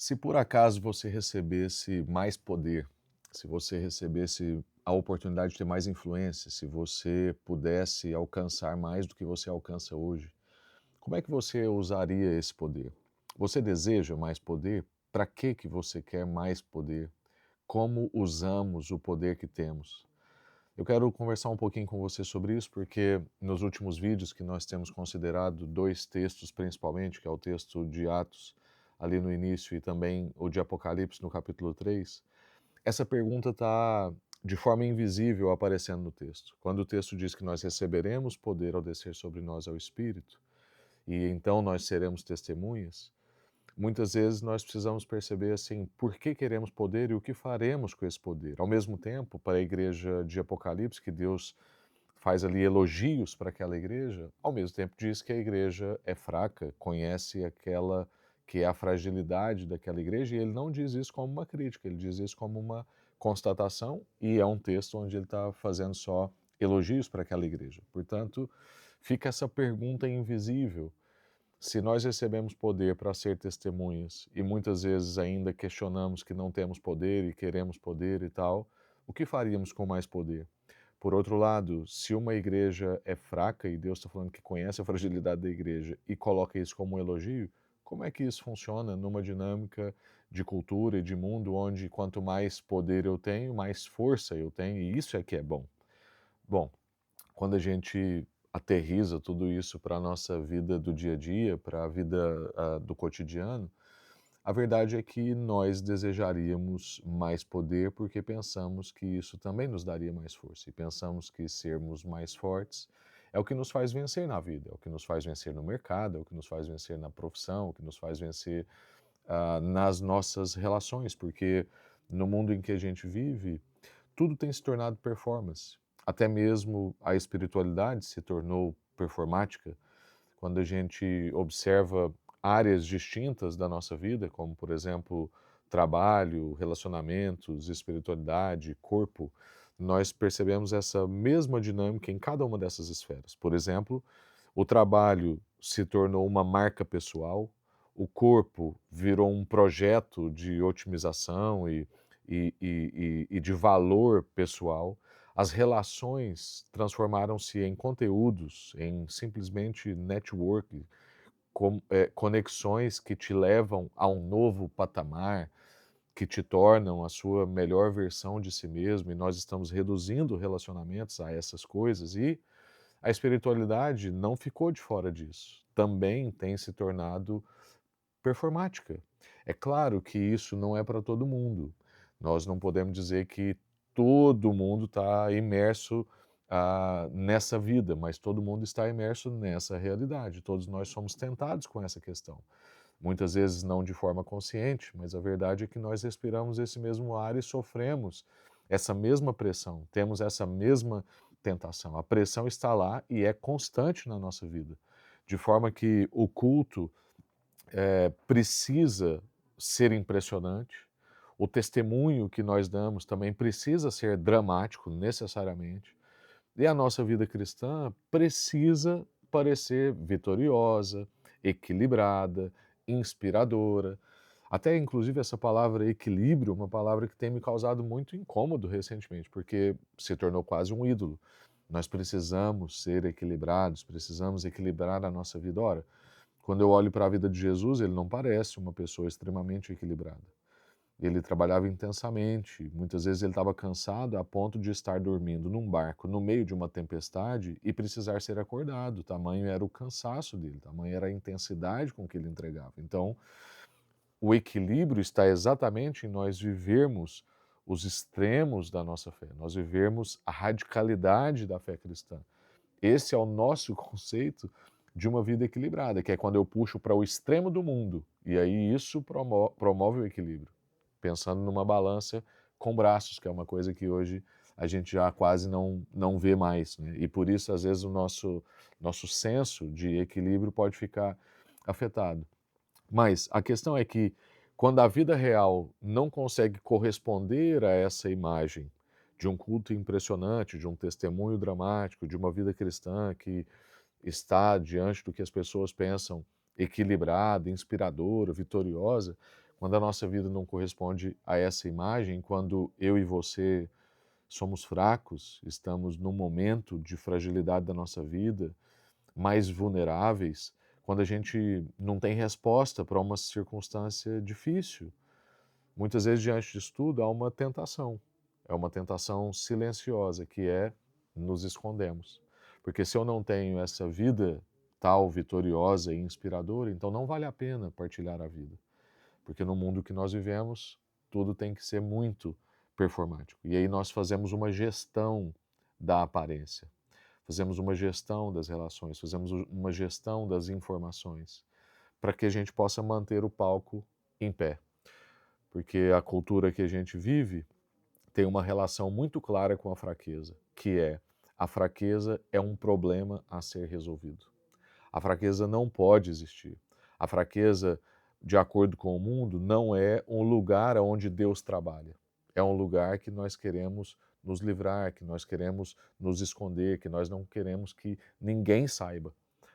Se por acaso você recebesse mais poder, se você recebesse a oportunidade de ter mais influência, se você pudesse alcançar mais do que você alcança hoje, como é que você usaria esse poder? Você deseja mais poder? Para que você quer mais poder? Como usamos o poder que temos? Eu quero conversar um pouquinho com você sobre isso, porque nos últimos vídeos que nós temos considerado dois textos principalmente, que é o texto de Atos, ali no início, e também o de Apocalipse, no capítulo 3, essa pergunta está de forma invisível aparecendo no texto. Quando o texto diz que nós receberemos poder ao descer sobre nós ao Espírito, e então nós seremos testemunhas, muitas vezes nós precisamos perceber assim, por que queremos poder e o que faremos com esse poder. Ao mesmo tempo, para a igreja de Apocalipse, que Deus faz ali elogios para aquela igreja, ao mesmo tempo diz que a igreja é fraca, conhece aquela que é a fragilidade daquela igreja, e ele não diz isso como uma crítica, ele diz isso como uma constatação, e é um texto onde ele está fazendo só elogios para aquela igreja. Portanto, fica essa pergunta invisível: se nós recebemos poder para ser testemunhas e muitas vezes ainda questionamos que não temos poder e queremos poder e tal, o que faríamos com mais poder? Por outro lado, se uma igreja é fraca e Deus está falando que conhece a fragilidade da igreja e coloca isso como um elogio, como é que isso funciona numa dinâmica de cultura e de mundo onde quanto mais poder eu tenho, mais força eu tenho, e isso é que é bom? Bom, quando a gente aterriza tudo isso para a nossa vida do dia a dia, para a vida do cotidiano, a verdade é que nós desejaríamos mais poder porque pensamos que isso também nos daria mais força. E pensamos que sermos mais fortes é o que nos faz vencer na vida, é o que nos faz vencer no mercado, é o que nos faz vencer na profissão, é o que nos faz vencer nas nossas relações, porque no mundo em que a gente vive, tudo tem se tornado performance. Até mesmo a espiritualidade se tornou performática. Quando a gente observa áreas distintas da nossa vida, como por exemplo, trabalho, relacionamentos, espiritualidade, corpo, nós percebemos essa mesma dinâmica em cada uma dessas esferas. Por exemplo, o trabalho se tornou uma marca pessoal, o corpo virou um projeto de otimização e de valor pessoal, as relações transformaram-se em conteúdos, em simplesmente network, conexões que te levam a um novo patamar, que te tornam a sua melhor versão de si mesmo, e nós estamos reduzindo relacionamentos a essas coisas, e a espiritualidade não ficou de fora disso. Também tem se tornado performática. É claro que isso não é para todo mundo. Nós não podemos dizer que todo mundo está imerso nessa vida, mas todo mundo está imerso nessa realidade. Todos nós somos tentados com essa questão. Muitas vezes não de forma consciente, mas a verdade é que nós respiramos esse mesmo ar e sofremos essa mesma pressão, temos essa mesma tentação. A pressão está lá e é constante na nossa vida, de forma que o culto precisa ser impressionante, o testemunho que nós damos também precisa ser dramático, necessariamente, e a nossa vida cristã precisa parecer vitoriosa, equilibrada, inspiradora. Até inclusive essa palavra equilíbrio, uma palavra que tem me causado muito incômodo recentemente, porque se tornou quase um ídolo. Nós precisamos ser equilibrados, precisamos equilibrar a nossa vida. Ora, quando eu olho para a vida de Jesus, ele não parece uma pessoa extremamente equilibrada. Ele trabalhava intensamente, muitas vezes ele estava cansado a ponto de estar dormindo num barco no meio de uma tempestade e precisar ser acordado. Tamanho era o cansaço dele, tamanho era a intensidade com que ele entregava. Então, o equilíbrio está exatamente em nós vivermos os extremos da nossa fé, nós vivermos a radicalidade da fé cristã. Esse é o nosso conceito de uma vida equilibrada, que é quando eu puxo para o extremo do mundo, e aí isso promove o equilíbrio. Pensando numa balança com braços, que é uma coisa que hoje a gente já quase não vê mais, né? E por isso, às vezes, o nosso senso de equilíbrio pode ficar afetado. Mas a questão é que, quando a vida real não consegue corresponder a essa imagem de um culto impressionante, de um testemunho dramático, de uma vida cristã que está diante do que as pessoas pensam equilibrada, inspiradora, vitoriosa, quando a nossa vida não corresponde a essa imagem, quando eu e você somos fracos, estamos num momento de fragilidade da nossa vida, mais vulneráveis, quando a gente não tem resposta para uma circunstância difícil. Muitas vezes, diante disso tudo, há uma tentação. É uma tentação silenciosa, que é nos escondemos. Porque se eu não tenho essa vida tal, vitoriosa e inspiradora, então não vale a pena partilhar a vida. Porque no mundo que nós vivemos, tudo tem que ser muito performático. E aí nós fazemos uma gestão da aparência, fazemos uma gestão das relações, fazemos uma gestão das informações, para que a gente possa manter o palco em pé. Porque a cultura que a gente vive tem uma relação muito clara com a fraqueza, que é a fraqueza é um problema a ser resolvido. A fraqueza não pode existir. A fraqueza, de acordo com o mundo, não é um lugar onde Deus trabalha. É um lugar que nós queremos nos livrar, que nós queremos nos esconder, que nós não queremos que ninguém saiba.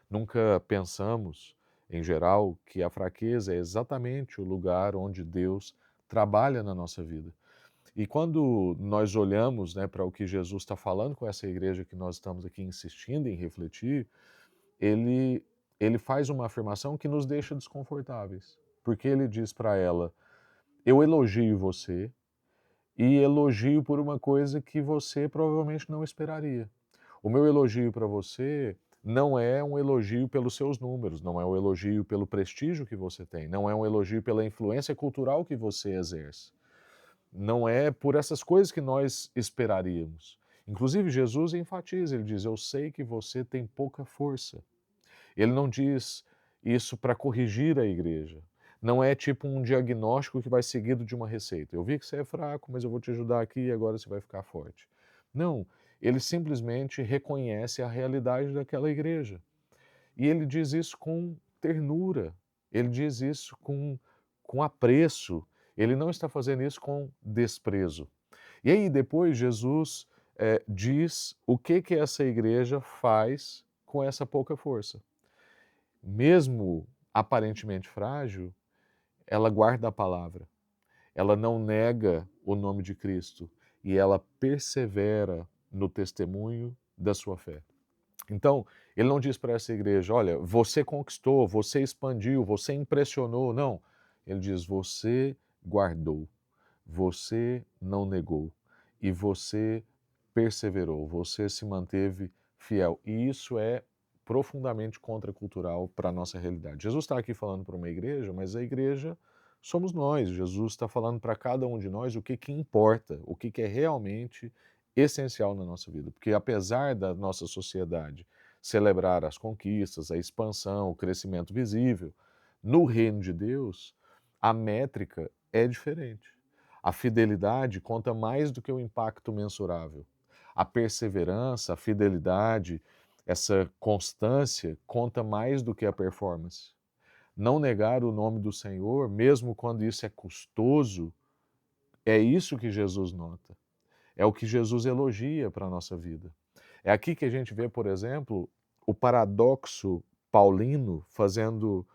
Nunca pensamos, em geral, que a fraqueza é exatamente o lugar onde Deus trabalha na nossa vida. E quando nós olhamos, né, para o que Jesus está falando com essa igreja que nós estamos aqui insistindo em refletir, ele, ele faz uma afirmação que nos deixa desconfortáveis. Porque ele diz para ela: eu elogio você e elogio por uma coisa que você provavelmente não esperaria. O meu elogio para você não é um elogio pelos seus números, não é um elogio pelo prestígio que você tem, não é um elogio pela influência cultural que você exerce. Não é por essas coisas que nós esperaríamos. Inclusive, Jesus enfatiza, ele diz: eu sei que você tem pouca força. Ele não diz isso para corrigir a igreja. Não é tipo um diagnóstico que vai seguido de uma receita. Eu vi que você é fraco, mas eu vou te ajudar aqui e agora você vai ficar forte. Não, ele simplesmente reconhece a realidade daquela igreja. E ele diz isso com ternura, ele diz isso com apreço, ele não está fazendo isso com desprezo. E aí depois Jesus diz o que essa igreja faz com essa pouca força. Mesmo aparentemente frágil, ela guarda a palavra, ela não nega o nome de Cristo e ela persevera no testemunho da sua fé. Então, ele não diz para essa igreja: olha, você conquistou, você expandiu, você impressionou. Não. Ele diz: você guardou, você não negou e você perseverou, você se manteve fiel. E isso é profundamente contracultural para a nossa realidade. Jesus está aqui falando para uma igreja, mas a igreja somos nós. Jesus está falando para cada um de nós o que importa, o que é realmente essencial na nossa vida. Porque apesar da nossa sociedade celebrar as conquistas, a expansão, o crescimento visível, no reino de Deus, a métrica é diferente. A fidelidade conta mais do que o impacto mensurável. A perseverança, a fidelidade, essa constância conta mais do que a performance. Não negar o nome do Senhor, mesmo quando isso é custoso, é isso que Jesus nota. É o que Jesus elogia para a nossa vida. É aqui que a gente vê, por exemplo, o paradoxo paulino fazendo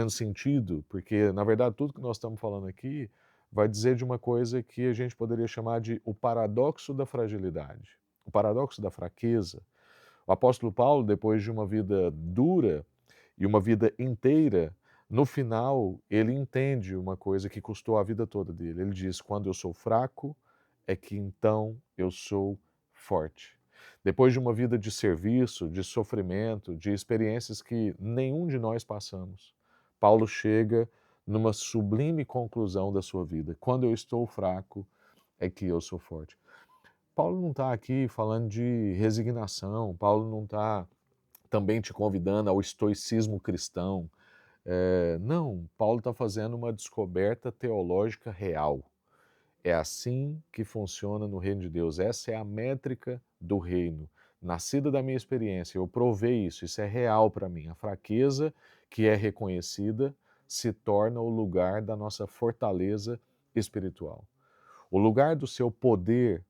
sentido, porque, na verdade, tudo que nós estamos falando aqui vai dizer de uma coisa que a gente poderia chamar de o paradoxo da fragilidade, o paradoxo da fraqueza. O apóstolo Paulo, depois de uma vida dura e uma vida inteira, no final, ele entende uma coisa que custou a vida toda dele. Ele diz: quando eu sou fraco, é que então eu sou forte. Depois de uma vida de serviço, de sofrimento, de experiências que nenhum de nós passamos, Paulo chega numa sublime conclusão da sua vida: quando eu estou fraco, é que eu sou forte. Paulo não está aqui falando de resignação, Paulo não está também te convidando ao estoicismo cristão. Não, Paulo está fazendo uma descoberta teológica real. É assim que funciona no reino de Deus. Essa é a métrica do reino. Nascida da minha experiência, eu provei isso, isso é real para mim. A fraqueza que é reconhecida se torna o lugar da nossa fortaleza espiritual. O lugar do seu poder,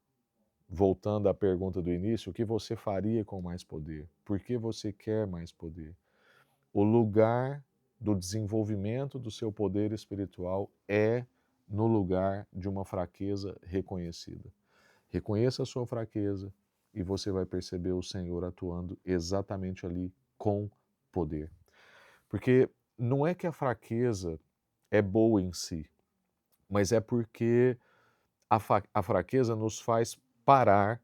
voltando à pergunta do início, o que você faria com mais poder? Por que você quer mais poder? O lugar do desenvolvimento do seu poder espiritual é no lugar de uma fraqueza reconhecida. Reconheça a sua fraqueza e você vai perceber o Senhor atuando exatamente ali com poder. Porque não é que a fraqueza é boa em si, mas é porque a fraqueza nos faz parar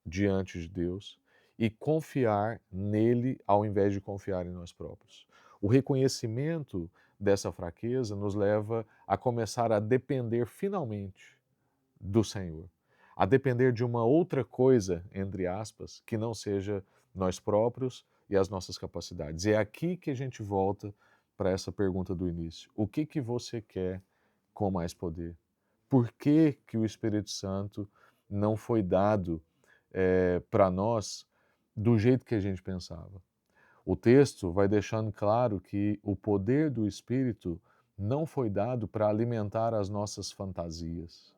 diante de Deus e confiar nele ao invés de confiar em nós próprios. O reconhecimento dessa fraqueza nos leva a começar a depender finalmente do Senhor, a depender de uma outra coisa, entre aspas, que não seja nós próprios e as nossas capacidades. É aqui que a gente volta para essa pergunta do início. O que que você quer com mais poder? Por que que o Espírito Santo não foi dado para nós do jeito que a gente pensava? O texto vai deixando claro que o poder do Espírito não foi dado para alimentar as nossas fantasias.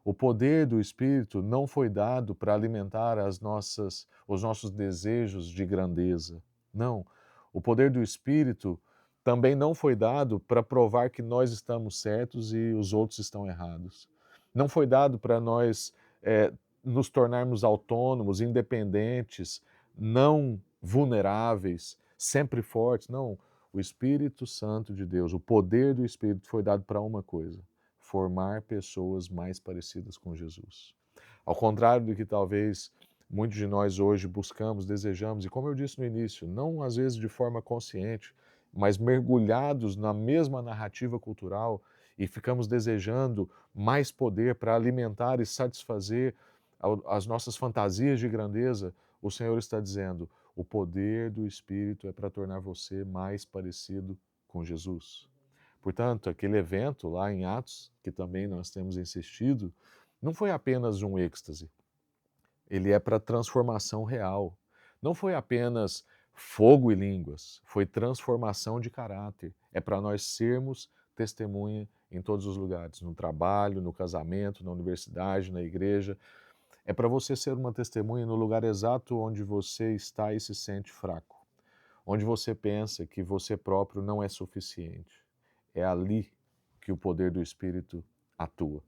O poder do Espírito não foi dado para alimentar os nossos desejos de grandeza. Não. O poder do Espírito também não foi dado para provar que nós estamos certos e os outros estão errados. Não foi dado para nós nos tornarmos autônomos, independentes, não vulneráveis, sempre fortes. Não. O Espírito Santo de Deus, o poder do Espírito foi dado para uma coisa: formar pessoas mais parecidas com Jesus. Ao contrário do que talvez muitos de nós hoje buscamos, desejamos, e como eu disse no início, não às vezes de forma consciente, mas mergulhados na mesma narrativa cultural e ficamos desejando mais poder para alimentar e satisfazer as nossas fantasias de grandeza, o Senhor está dizendo: o poder do Espírito é para tornar você mais parecido com Jesus. Portanto, aquele evento lá em Atos, que também nós temos insistido, não foi apenas um êxtase. Ele é para transformação real. Não foi apenas fogo e línguas, foi transformação de caráter. É para nós sermos testemunha em todos os lugares, no trabalho, no casamento, na universidade, na igreja. É para você ser uma testemunha no lugar exato onde você está e se sente fraco, onde você pensa que você próprio não é suficiente. É ali que o poder do Espírito atua.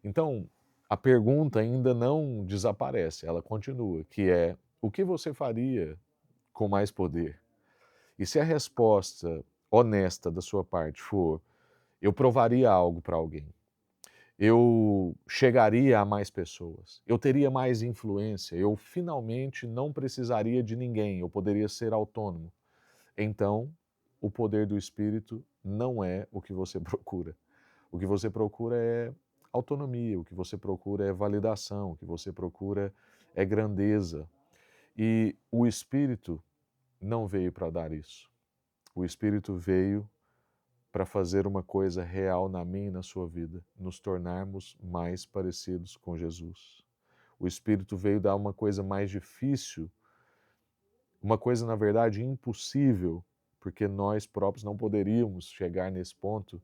Então, a pergunta ainda não desaparece, ela continua, que é: o que você faria com mais poder? E se a resposta honesta da sua parte for: eu provaria algo para alguém, eu chegaria a mais pessoas, eu teria mais influência, eu finalmente não precisaria de ninguém, eu poderia ser autônomo, então o poder do Espírito não é o que você procura. O que você procura é autonomia, o que você procura é validação, o que você procura é grandeza. E o Espírito não veio para dar isso. O Espírito veio para fazer uma coisa real na minha e na sua vida, nos tornarmos mais parecidos com Jesus. O Espírito veio dar uma coisa mais difícil, uma coisa, na verdade, impossível, porque nós próprios não poderíamos chegar nesse ponto.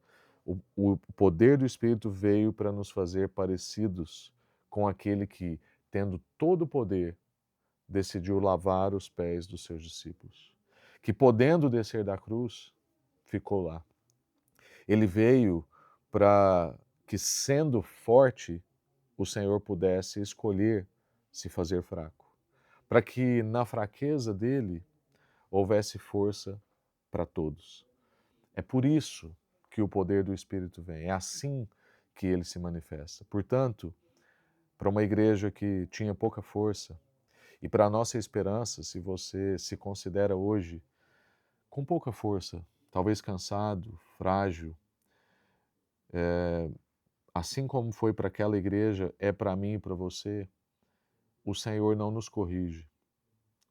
O poder do Espírito veio para nos fazer parecidos com aquele que, tendo todo o poder, decidiu lavar os pés dos seus discípulos. Que, podendo descer da cruz, ficou lá. Ele veio para que, sendo forte, o Senhor pudesse escolher se fazer fraco. Para que, na fraqueza dele, houvesse força para todos. É por isso que o poder do Espírito vem, é assim que ele se manifesta. Portanto, para uma igreja que tinha pouca força, e para a nossa esperança, se você se considera hoje com pouca força, talvez cansado, frágil, assim como foi para aquela igreja, é para mim e para você, o Senhor não nos corrige,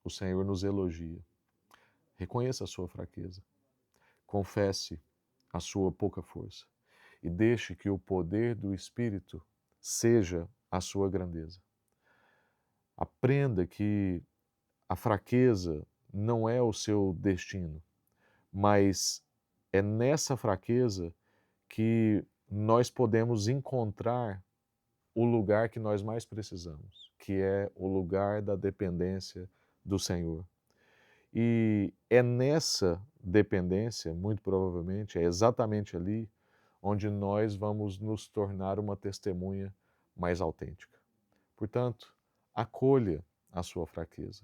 o Senhor nos elogia. Reconheça a sua fraqueza, confesse a sua pouca força e deixe que o poder do Espírito seja a sua grandeza. Aprenda que a fraqueza não é o seu destino, mas é nessa fraqueza que nós podemos encontrar o lugar que nós mais precisamos, que é o lugar da dependência do Senhor. E é nessa dependência, muito provavelmente, é exatamente ali onde nós vamos nos tornar uma testemunha mais autêntica. Portanto, acolha a sua fraqueza,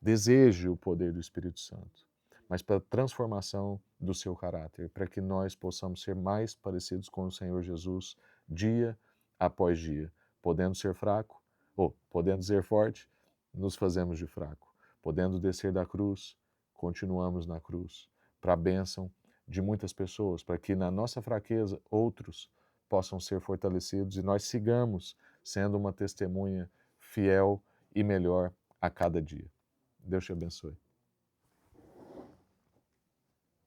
deseje o poder do Espírito Santo, mas para a transformação do seu caráter, para que nós possamos ser mais parecidos com o Senhor Jesus dia após dia, podendo ser fraco, ou podendo ser forte, nos fazemos de fraco, podendo descer da cruz, continuamos na cruz, para a bênção de muitas pessoas, para que na nossa fraqueza outros possam ser fortalecidos e nós sigamos sendo uma testemunha fiel e melhor a cada dia. Deus te abençoe.